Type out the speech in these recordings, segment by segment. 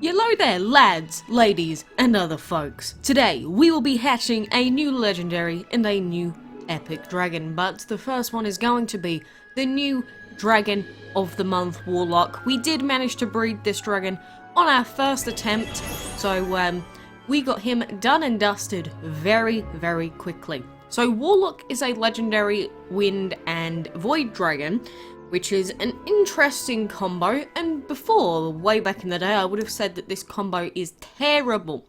Hello there, lads, ladies, and other folks. Today, we will be hatching a new legendary and a new epic dragon, but the first one is going to be the new Dragon of the Month Warlock. We did manage to breed this dragon on our first attempt, so we got him done and dusted very, very quickly. So Warlock is a legendary wind and void dragon, which is an interesting combo, and before, way back in the day, I would have said that this combo is terrible.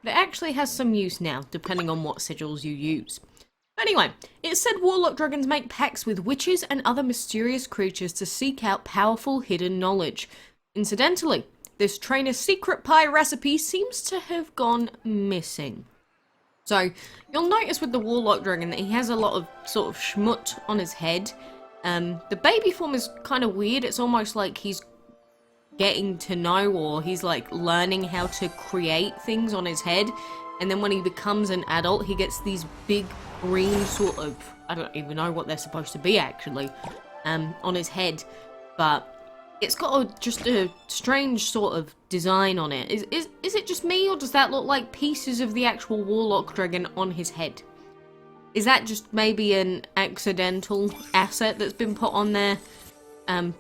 But it actually has some use now, depending on what sigils you use. Anyway, it said Warlock dragons make pacts with witches and other mysterious creatures to seek out powerful hidden knowledge. Incidentally, this trainer's secret pie recipe seems to have gone missing. So, you'll notice with the Warlock dragon that he has a lot of sort of schmut on his head. The baby form is kind of weird. It's almost like he's getting to know, or he's like learning how to create things on his head. And then when he becomes an adult, he gets these big green sort of, I don't even know what they're supposed to be actually, on his head. But it's got just a strange sort of design on it. Is it just me, or does that look like pieces of the actual Warlock dragon on his head? Is that just maybe an accidental asset that's been put on there?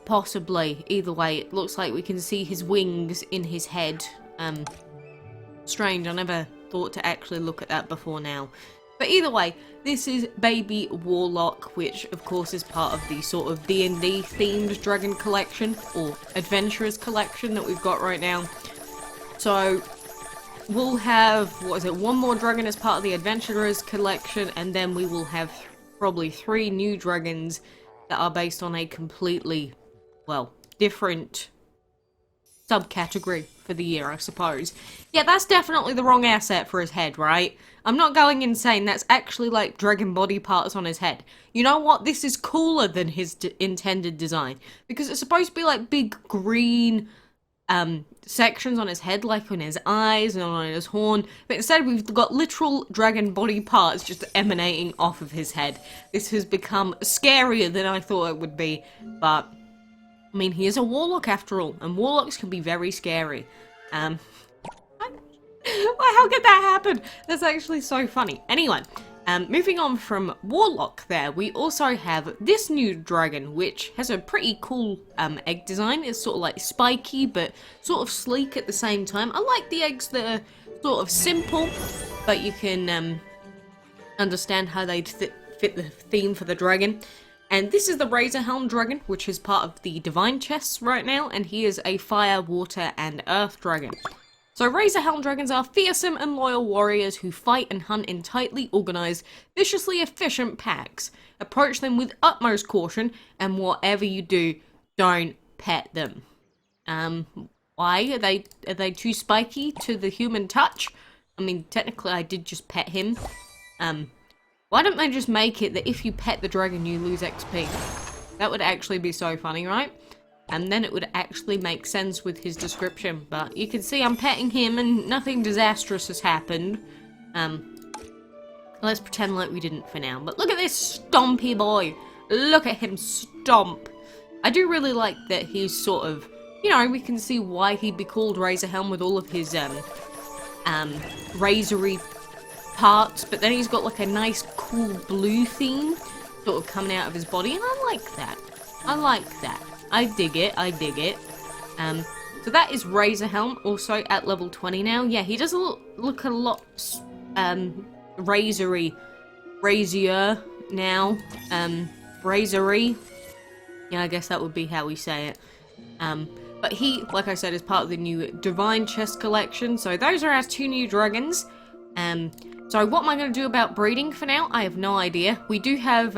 Possibly. Either way, it looks like we can see his wings in his head. Strange, I never thought to actually look at that before now. But either way, this is Baby Warlock, which of course is part of the sort of D&D themed dragon collection, or adventurers collection that we've got right now. So we'll have, what is it, one more dragon as part of the Adventurers collection, and then we will have probably 3 new dragons that are based on a completely, well, different subcategory for the year, I suppose. Yeah, that's definitely the wrong asset for his head, right? I'm not going insane, that's actually like dragon body parts on his head. You know what? This is cooler than his intended design, because it's supposed to be like big green sections on his head, like on his eyes and on his horn, but instead we've got literal dragon body parts just emanating off of his head. This has become scarier than I thought it would be, but I mean, he is a warlock after all, and warlocks can be very scary. Well, how could that happen? That's actually so funny. Anyway, moving on from Warlock there, we also have this new dragon, which has a pretty cool egg design. It's sort of like spiky, but sort of sleek at the same time. I like the eggs that are sort of simple, but you can understand how they'd fit the theme for the dragon. And this is the Razorhelm Dragon, which is part of the Divine Chests right now, and he is a fire, water, and earth dragon. So Razorhelm dragons are fearsome and loyal warriors who fight and hunt in tightly organised, viciously efficient packs. Approach them with utmost caution, and whatever you do, don't pet them. Why? Are they too spiky to the human touch? I mean, technically I did just pet him. Why don't they just make it that if you pet the dragon you lose XP? That would actually be so funny, right? And then it would actually make sense with his description. But you can see I'm petting him and nothing disastrous has happened. Let's pretend like we didn't for now. But look at this stompy boy. Look at him stomp. I do really like that he's sort of, you know, we can see why he'd be called Razorhelm with all of his razory parts. But then he's got like a nice cool blue theme sort of coming out of his body. And I like that. I like that. I dig it, I dig it. So that is Razorhelm, also at level 20 now. Yeah, he does look a lot razory now. Razory. Yeah, I guess that would be how we say it. But he, like I said, is part of the new Divine Chest collection. So those are our 2 new dragons. So what am I going to do about breeding for now? I have no idea. We do have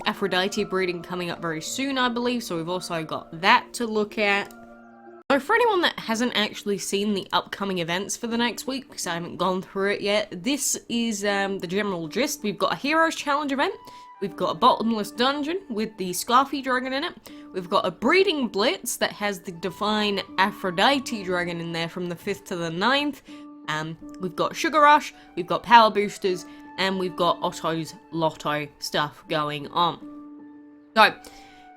Aphrodite breeding coming up very soon, I believe, so we've also got that to look at. So for anyone that hasn't actually seen the upcoming events for the next week, because I haven't gone through it yet, this is the general gist. We've got a Heroes Challenge event, we've got a Bottomless Dungeon with the Scarfy Dragon in it, we've got a Breeding Blitz that has the Divine Aphrodite Dragon in there from the 5th to the 9th, we've got Sugar Rush, we've got Power Boosters, and we've got Otto's Lotto stuff going on. So,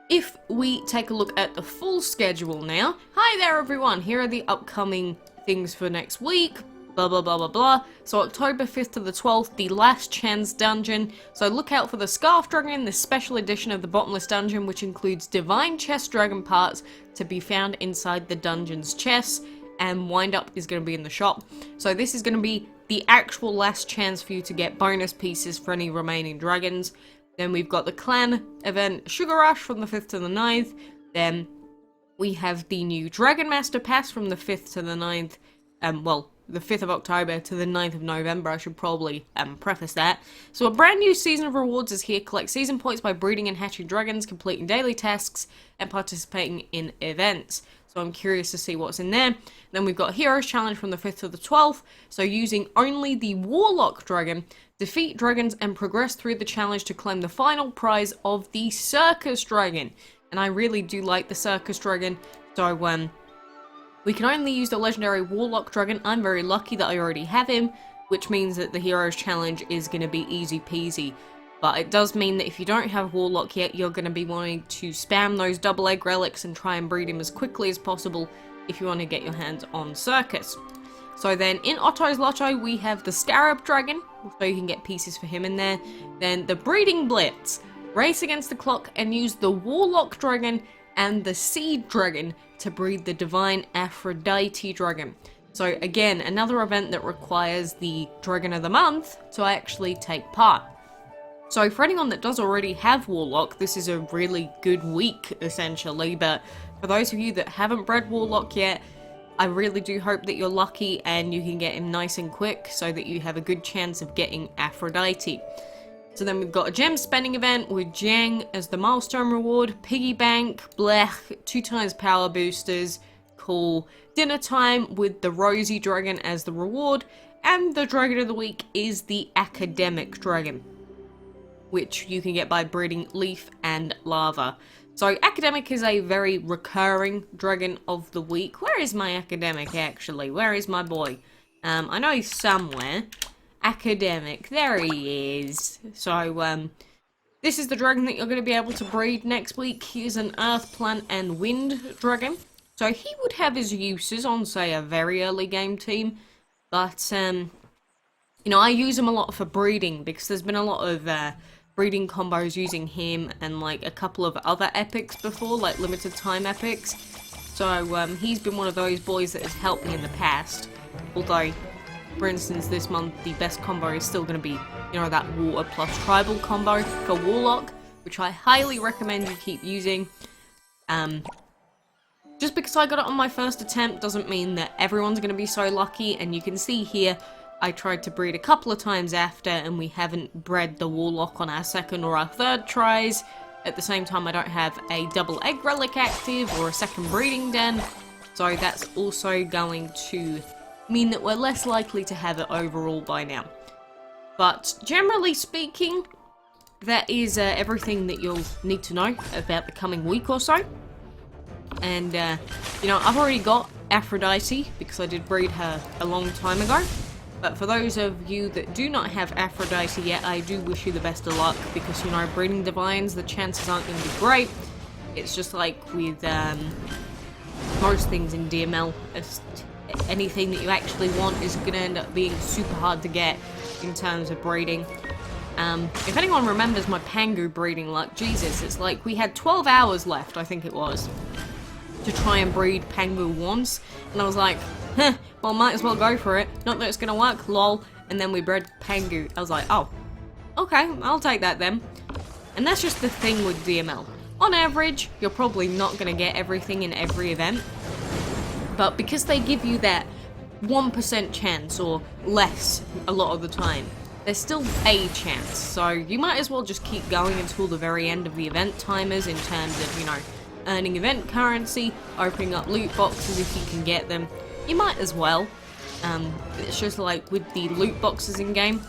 if we take a look at the full schedule now, hi there everyone, here are the upcoming things for next week, blah blah blah blah blah. So October 5th to the 12th, the Last Chance Dungeon. So look out for the Scarf Dragon, the special edition of the Bottomless Dungeon, which includes Divine Chest Dragon parts to be found inside the dungeon's chests, and Wind Up is going to be in the shop. So this is going to be the actual last chance for you to get bonus pieces for any remaining dragons. Then we've got the clan event Sugar Rush from the 5th to the 9th. Then we have the new Dragon Master Pass from the 5th to the 9th. Well, the 5th of October to the 9th of November, I should probably preface that. So a brand new season of rewards is here. Collect season points by breeding and hatching dragons, completing daily tasks, and participating in events. So I'm curious to see what's in there. Then we've got Heroes Challenge from the 5th to the 12th. So using only the Warlock Dragon, defeat dragons and progress through the challenge to claim the final prize of the Circus Dragon. And I really do like the Circus Dragon. So we can only use the legendary Warlock Dragon. I'm very lucky that I already have him, which means that the Heroes Challenge is going to be easy peasy. But it does mean that if you don't have Warlock yet, you're going to be wanting to spam those double egg relics and try and breed him as quickly as possible if you want to get your hands on Circus. So then in Otto's Lotto, we have the Scarab Dragon, so you can get pieces for him in there. Then the Breeding Blitz, race against the clock and use the Warlock Dragon and the Seed Dragon to breed the Divine Aphrodite Dragon. So again, another event that requires the Dragon of the Month to actually take part. So for anyone that does already have Warlock, this is a really good week, essentially, but for those of you that haven't bred Warlock yet, I really do hope that you're lucky and you can get him nice and quick so that you have a good chance of getting Aphrodite. So then we've got a gem spending event with Jiang as the milestone reward, piggy bank, blech, 2x power boosters, cool, dinner time with the Rosy Dragon as the reward, and the Dragon of the Week is the Academic Dragon, which you can get by breeding Leaf and Lava. So Academic is a very recurring Dragon of the Week. Where is my Academic, actually? Where is my boy? I know he's somewhere. Academic, there he is. So, this is the dragon that you're going to be able to breed next week. He is an Earth, Plant, and Wind Dragon. So he would have his uses on, say, a very early game team. But, you know, I use him a lot for breeding because there's been a lot of breeding combos using him and like a couple of other epics before, like limited time epics. So he's been one of those boys that has helped me in the past. Although, for instance, this month the best combo is still going to be, you know, that water plus tribal combo for Warlock, which I highly recommend you keep using. Just because I got it on my first attempt doesn't mean that everyone's going to be so lucky, and you can see here I tried to breed a couple of times after, and we haven't bred the Warlock on our second or our third tries. At the same time, I don't have a double egg relic active or a second breeding den, so that's also going to mean that we're less likely to have it overall by now. But generally speaking, that is everything that you'll need to know about the coming week or so. And, you know, I've already got Aphrodite because I did breed her a long time ago. But for those of you that do not have Aphrodite yet, I do wish you the best of luck because, you know, breeding divines, the chances aren't going to be great. It's just like with most things in DML, anything that you actually want is going to end up being super hard to get in terms of breeding. If anyone remembers my Pangu breeding luck, Jesus, it's like we had 12 hours left, I think it was, to try and breed Pangu once, and I was like, well, might as well go for it. Not that it's gonna work, lol. And then we bred Pangu. I was like, oh, okay, I'll take that then. And that's just the thing with DML. On average, you're probably not gonna get everything in every event. But because they give you that 1% chance or less a lot of the time, there's still a chance. So you might as well just keep going until the very end of the event timers in terms of, you know, earning event currency, opening up loot boxes if you can get them. You might as well. It's just like with the loot boxes in game,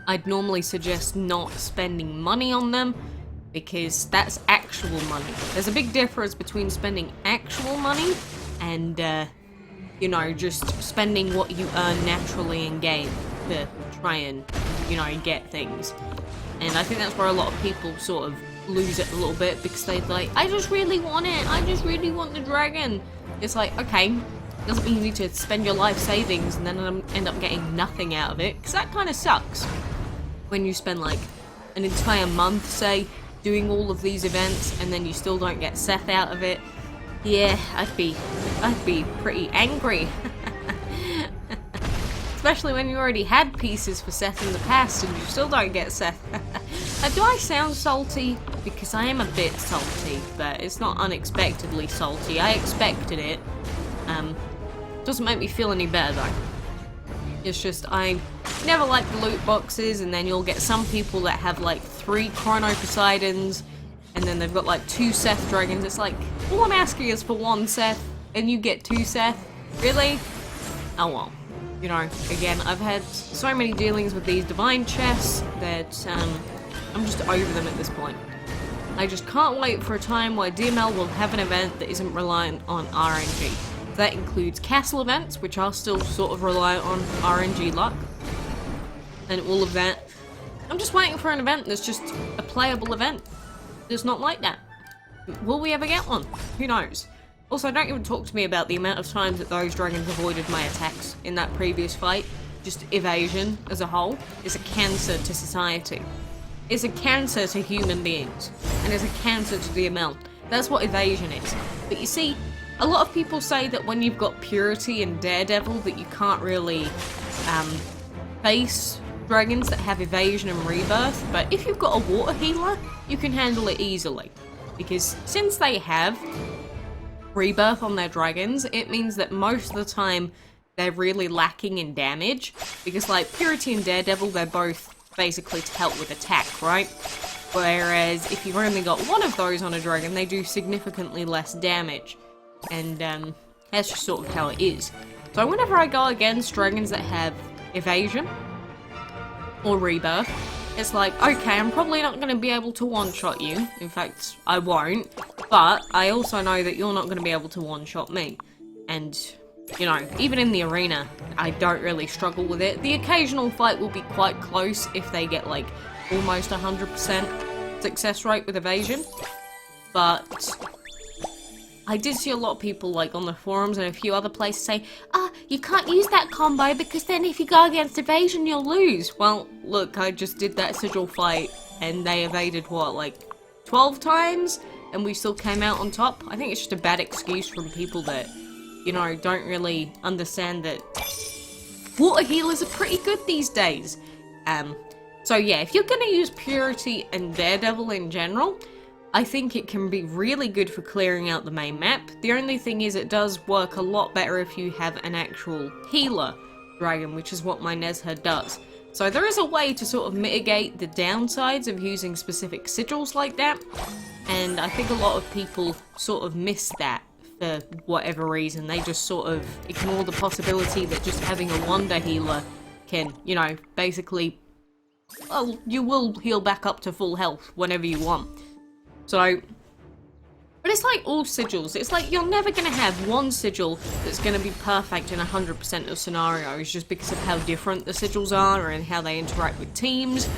I'd normally suggest not spending money on them because that's actual money. There's a big difference between spending actual money and, you know, just spending what you earn naturally in game to try and, you know, get things. And I think that's where a lot of people sort of lose it a little bit because they're like, I just really want it, I just really want the dragon. It's like, okay, doesn't mean you need to spend your life savings and then end up getting nothing out of it, because that kind of sucks. When you spend like an entire month, say, doing all of these events and then you still don't get Seth out of it, yeah, I'd be pretty angry. Especially when you already had pieces for Seth in the past and you still don't get Seth. Do I sound salty? Because I am a bit salty, but it's not unexpectedly salty. I expected it. Doesn't make me feel any better though. It's just, I never like the loot boxes, and then you'll get some people that have like 3 Chrono Poseidons, and then they've got like 2 Seth Dragons. It's like, all I'm asking is for 1 Seth, and you get 2 Seth? Really? Oh well. You know, again, I've had so many dealings with these divine chests that I'm just over them at this point. I just can't wait for a time where DML will have an event that isn't reliant on RNG. That includes castle events, which are still sort of reliant on RNG luck, and all of that. I'm just waiting for an event that's just a playable event. It's not like that. Will we ever get one? Who knows? Also, don't even talk to me about the amount of times that those dragons avoided my attacks in that previous fight. Just evasion as a whole is a cancer to society. It's a cancer to human beings. And it's a cancer to DML. That's what evasion is. But you see, a lot of people say that when you've got Purity and Daredevil that you can't really face dragons that have evasion and rebirth. But if you've got a water healer, you can handle it easily. Because since they have rebirth on their dragons, it means that most of the time they're really lacking in damage, because like Purity and Daredevil, they're both basically to help with attack, right? Whereas if you've only got one of those on a dragon, they do significantly less damage, and that's just sort of how it is. So whenever I go against dragons that have evasion or rebirth, it's like, okay, I'm probably not going to be able to one-shot you. In fact, I won't. But I also know that you're not going to be able to one-shot me. And, you know, even in the arena, I don't really struggle with it. The occasional fight will be quite close if they get, like, almost 100% success rate with evasion. But I did see a lot of people, like, on the forums and a few other places say, you can't use that combo because then if you go against evasion, you'll lose. Well, look, I just did that sigil fight and they evaded, what, like 12 times? And we still came out on top. I think it's just a bad excuse from people that, you know, don't really understand that water healers are pretty good these days. So yeah, if you're gonna use Purity and Daredevil in general, I think it can be really good for clearing out the main map. The only thing is it does work a lot better if you have an actual healer dragon, which is what my Nezha does. So there is a way to sort of mitigate the downsides of using specific sigils like that, and I think a lot of people sort of miss that for whatever reason. They just sort of ignore the possibility that just having a wonder healer can, you know, basically, well, you will heal back up to full health whenever you want. So, but it's like all sigils. It's like you're never going to have one sigil that's going to be perfect in 100% of scenarios just because of how different the sigils are and how they interact with teams.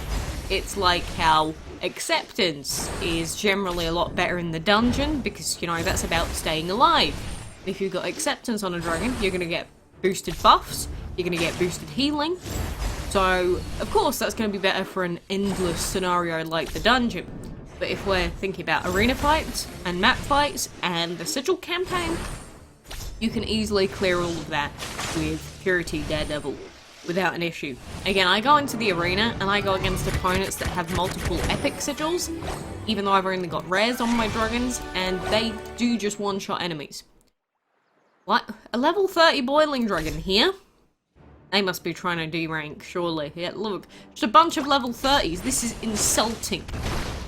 It's like how acceptance is generally a lot better in the dungeon because, you know, that's about staying alive. If you've got acceptance on a dragon, you're going to get boosted buffs, you're going to get boosted healing. So, of course, that's going to be better for an endless scenario like the dungeon. But if we're thinking about arena fights and map fights and the sigil campaign, you can easily clear all of that with Purity Daredevil without an issue. Again, I go into the arena and I go against opponents that have multiple epic sigils, even though I've only got rares on my dragons, and they do just one-shot enemies. What? A level 30 boiling dragon here? They must be trying to D-rank, surely. Yeah, look, just a bunch of level 30s. This is insulting.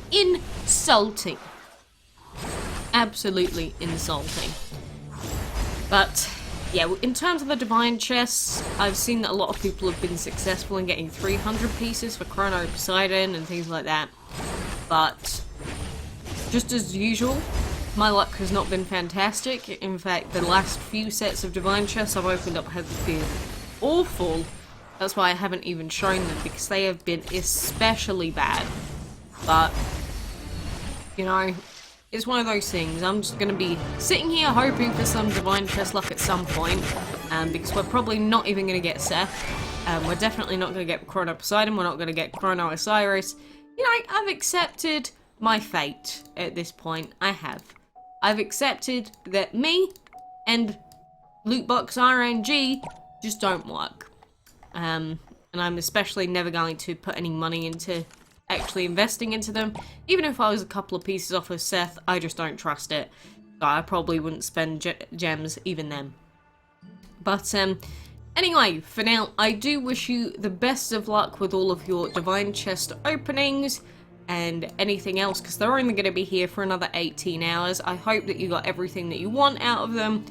Insulting. Absolutely insulting. But, yeah, in terms of the divine chests, I've seen that a lot of people have been successful in getting 300 pieces for Chrono Poseidon and things like that. But, just as usual, my luck has not been fantastic. In fact, the last few sets of divine chests I've opened up have been awful. That's why I haven't even shown them, because they have been especially bad. But You know, it's one of those things. I'm just going to be sitting here hoping for some divine chest luck at some point, because we're probably not even going to get Seth. We're definitely not going to get Chrono Poseidon. We're not going to get Chrono Osiris. You know, I've accepted my fate at this point. I have. I've accepted that me and loot box RNG just don't work. And I'm especially never going to put any money into actually investing into them. Even if I was a couple of pieces off of Seth, I just don't trust it. So I probably wouldn't spend gems even then. But anyway, for now, I do wish you the best of luck with all of your divine chest openings and anything else, because they're only going to be here for another 18 hours. I hope that you got everything that you want out of them.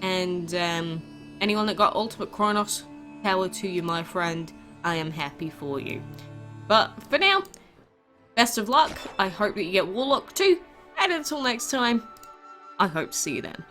And anyone that got Ultimate Kronos, power to you, my friend. I am happy for you. But for now, best of luck. I hope that you get Warlock too. And until next time, I hope to see you then.